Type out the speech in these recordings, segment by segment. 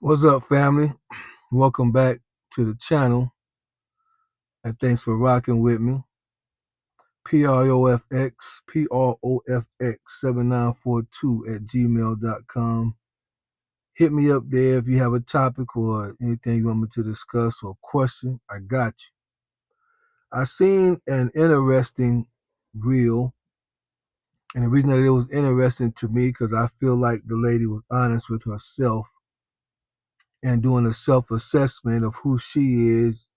What's up, family? Welcome back to the channel, and thanks for rocking with me. PROFX7942 at gmail.com. Hit me up there if you have a topic or anything you want me to discuss or question. I got you. I seen an interesting reel, and the reason that it was interesting to me because I feel like the lady was honest with herself and doing a self-assessment of who she is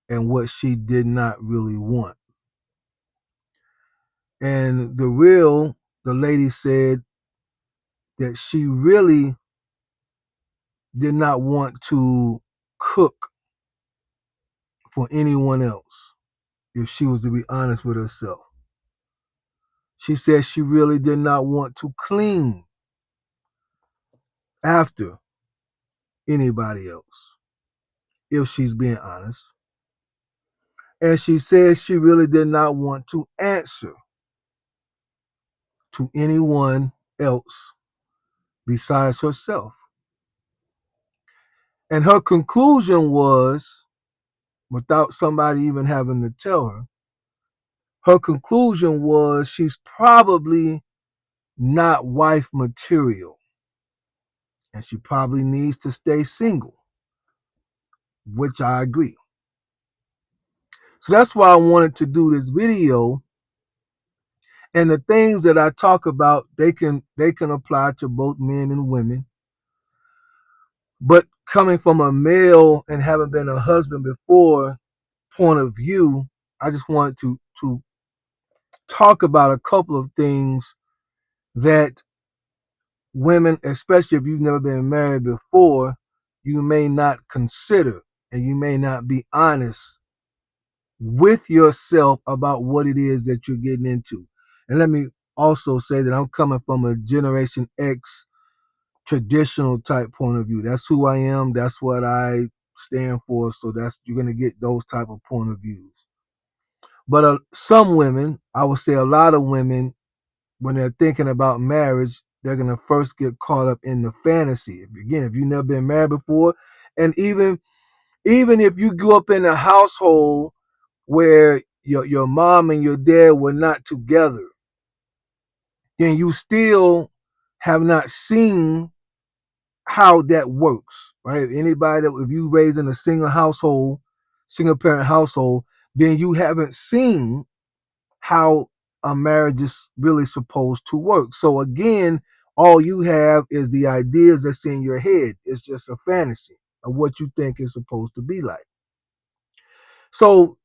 and what she did not really want. And the lady said that she really did not want to cook for anyone else if she was to be honest with herself. She said she really did not want to clean after anybody else if she's being honest. And she said she really did not want to answer to anyone else besides herself. And her conclusion was, without somebody even having to tell her conclusion was she's probably not wife material and she probably needs to stay single, which I agree. So that's why I wanted to do this video. And the things that I talk about, they can apply to both men and women. But coming from a male and having been a husband before point of view, I just wanted to talk about a couple of things that women, especially if you've never been married before, you may not consider and you may not be honest with yourself about what it is that you're getting into. And let me also say that I'm coming from a Generation X traditional type point of view. That's who I am. That's what I stand for. So that's you're gonna get those type of point of views. But some women, I would say a lot of women, when they're thinking about marriage, they're gonna first get caught up in the fantasy. Again, if you've never been married before, and even if you grew up in a household where your mom and your dad were not together, then you still have not seen how that works, right? Anybody that if you raised in a single parent household, then you haven't seen how a marriage is really supposed to work. So again, all you have is the ideas that's in your head. It's just a fantasy of what you think it's supposed to be like. So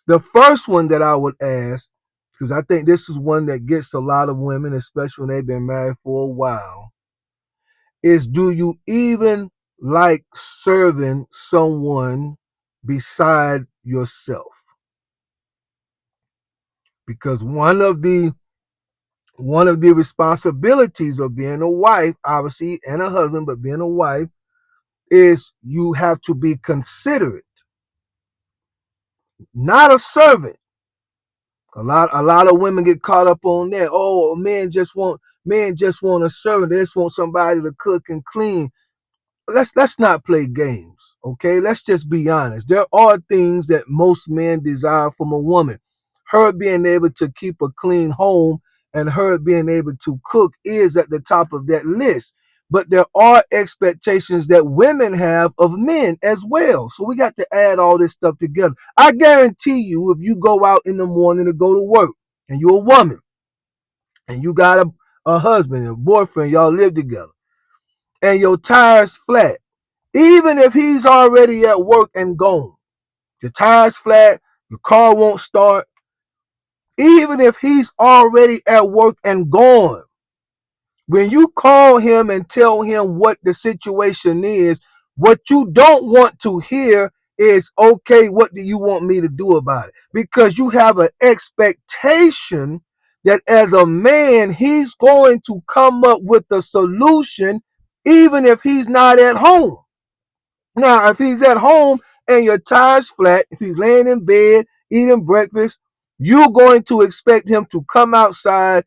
the first one that I would ask, because I think this is one that gets a lot of women, especially when they've been married for a while, is do you even like serving someone beside yourself? Because one of the responsibilities of being a wife, obviously, and a husband, but being a wife, is you have to be considerate, not a servant. A lot of women get caught up on that. Oh, men just want a servant. They just want somebody to cook and clean. Let's not play games, okay? Let's just be honest. There are things that most men desire from a woman. Her being able to keep a clean home and her being able to cook is at the top of that list. But there are expectations that women have of men as well. So we got to add all this stuff together. I guarantee you, if you go out in the morning to go to work and you're a woman and you got a husband, a boyfriend, y'all live together, and your tire's flat, even if he's already at work and gone, your tire's flat, your car won't start, even if he's already at work and gone, when you call him and tell him what the situation is, what you don't want to hear is, okay, what do you want me to do about it? Because you have an expectation that as a man, he's going to come up with a solution, even if he's not at home. Now, if he's at home and your tire's flat, if he's laying in bed eating breakfast, you're going to expect him to come outside,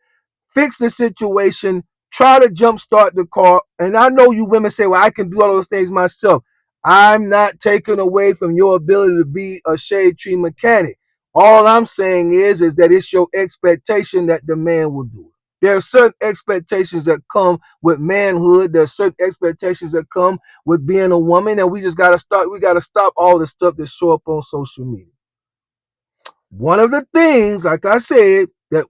fix the situation, try to jumpstart the car. And I know you women say, well, I can do all those things myself. I'm not taking away from your ability to be a shade tree mechanic. All I'm saying is that it's your expectation that the man will do it. There are certain expectations that come with manhood. There are certain expectations that come with being a woman, and we just gotta start. We gotta stop all the stuff that show up on social media. One of the things, like I said, that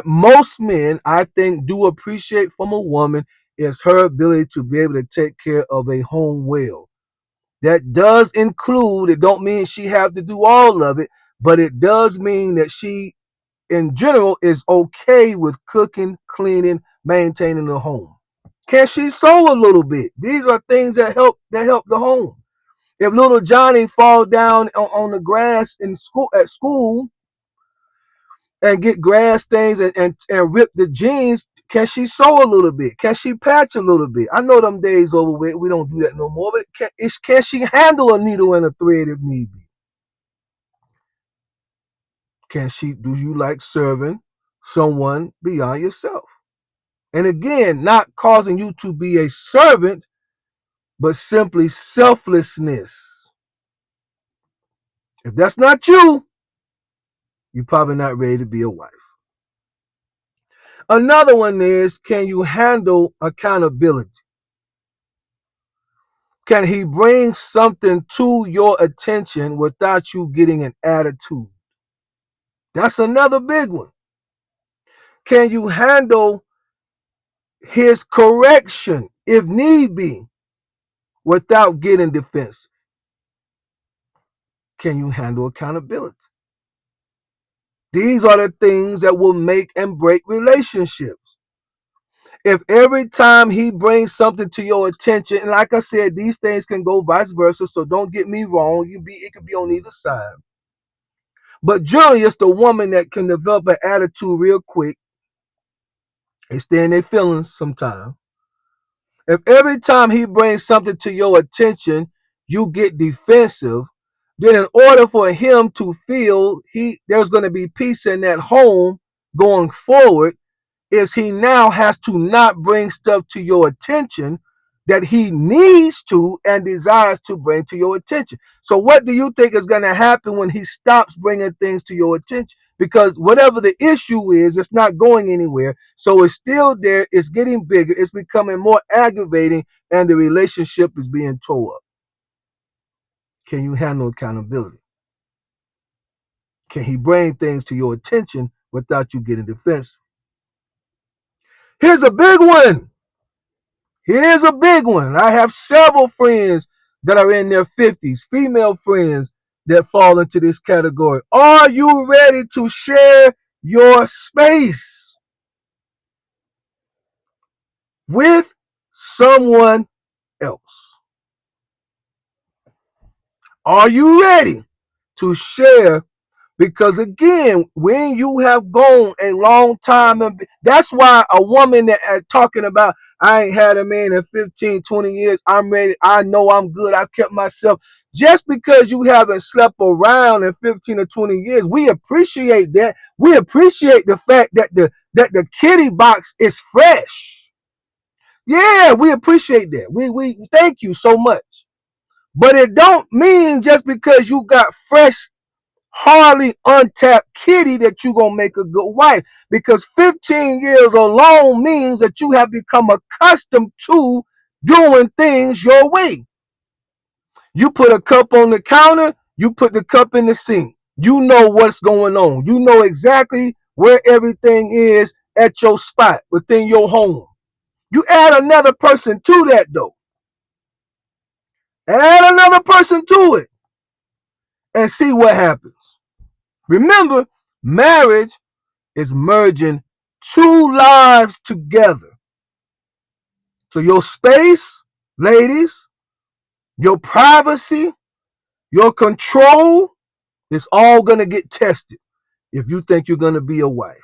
most men, I think, do appreciate from a woman is her ability to be able to take care of a home well. That does include, it don't mean she have to do all of it, but it does mean that she, in general, is okay with cooking, cleaning, maintaining the home. Can she sew a little bit? These are things that help the home. If little Johnny fall down on the grass in school at school and get grass stains and rip the jeans, can she sew a little bit? Can she patch a little bit? I know them days over with. We don't do that no more. But can she handle a needle and a thread if need be? Can she? Do you like serving someone beyond yourself? And again, not causing you to be a servant, but simply selflessness. If that's not you, you're probably not ready to be a wife. Another one is, can you handle accountability? Can he bring something to your attention without you getting an attitude? That's another big one. Can you handle his correction if need be without getting defensive? Can you handle accountability? These are the things that will make and break relationships. If every time he brings something to your attention, and like I said, these things can go vice versa, so don't get me wrong. It could be on either side. But generally, it's the woman that can develop an attitude real quick. They stay in their feelings sometimes. If every time he brings something to your attention, you get defensive, then in order for him to feel there's going to be peace in that home going forward, is he now has to not bring stuff to your attention that he needs to and desires to bring to your attention. So what do you think is going to happen when he stops bringing things to your attention? Because whatever the issue is, it's not going anywhere. So it's still there. It's getting bigger. It's becoming more aggravating, and the relationship is being tore up. Can you handle accountability? Can he bring things to your attention without you getting defensive? Here's a big one. Here's a big one. I have several friends that are in their 50s, female friends that fall into this category. Are you ready to share your space with someone else? Are you ready to share? Because again, when you have gone a long time, and that's why a woman that is talking about, I ain't had a man in 15, 20 years, I'm ready, I know I'm good, I kept myself. Just because you haven't slept around in 15 or 20 years, we appreciate that. We appreciate the fact that the kitty box is fresh. Yeah, we appreciate that. We thank you so much. But it don't mean just because you got fresh, hardly untapped kitty that you're going to make a good wife, because 15 years alone means that you have become accustomed to doing things your way. You put a cup on the counter, you put the cup in the sink. You know what's going on. You know exactly where everything is at your spot within your home. You add another person to that though. Add another person to it and see what happens. Remember, marriage is merging two lives together. So your space, ladies, your privacy, your control is all going to get tested if you think you're going to be a wife.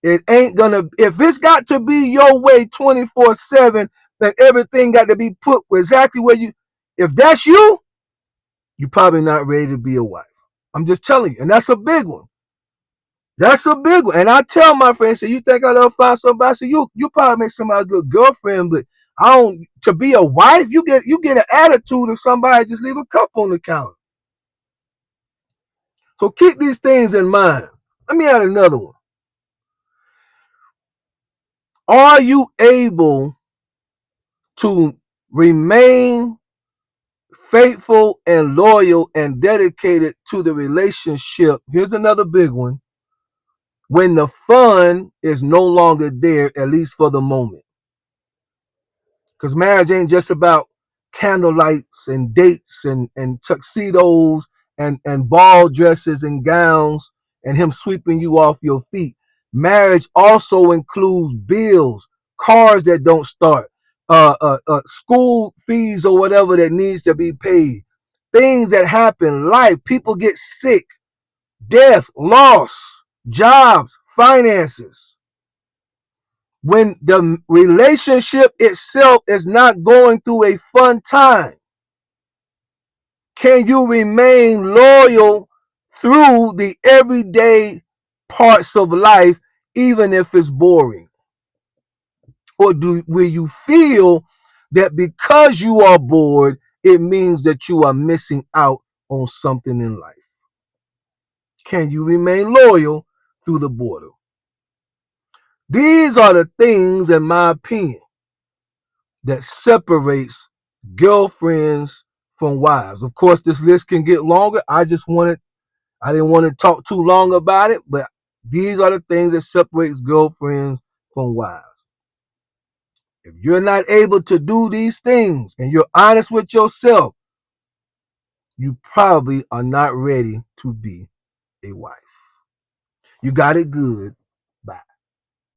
It ain't going to, if it's got to be your way 24/7, then everything got to be put exactly where if that's you, you're probably not ready to be a wife. I'm just telling you. And that's a big one. That's a big one. And I tell my friends, say, you think I'll ever find somebody? I say, you probably make somebody a good girlfriend, but I don't to be a wife, you get an attitude if somebody just leave a cup on the counter. So keep these things in mind. Let me add another one. Are you able to remain faithful and loyal and dedicated to the relationship? Here's another big one. When the fun is no longer there, at least for the moment. Because marriage ain't just about candlelights and dates and tuxedos and ball dresses and gowns and him sweeping you off your feet. Marriage also includes bills, cars that don't start, school fees or whatever that needs to be paid, things that happen, life, people get sick, death, loss, jobs, finances. When the relationship itself is not going through a fun time, can you remain loyal through the everyday parts of life, even if it's boring? Or will you feel that because you are bored, it means that you are missing out on something in life? Can you remain loyal through the boredom? These are the things, in my opinion, that separates girlfriends from wives. Of course, this list can get longer. I didn't want to talk too long about it, but these are the things that separates girlfriends from wives. If you're not able to do these things and you're honest with yourself, you probably are not ready to be a wife. You got it good.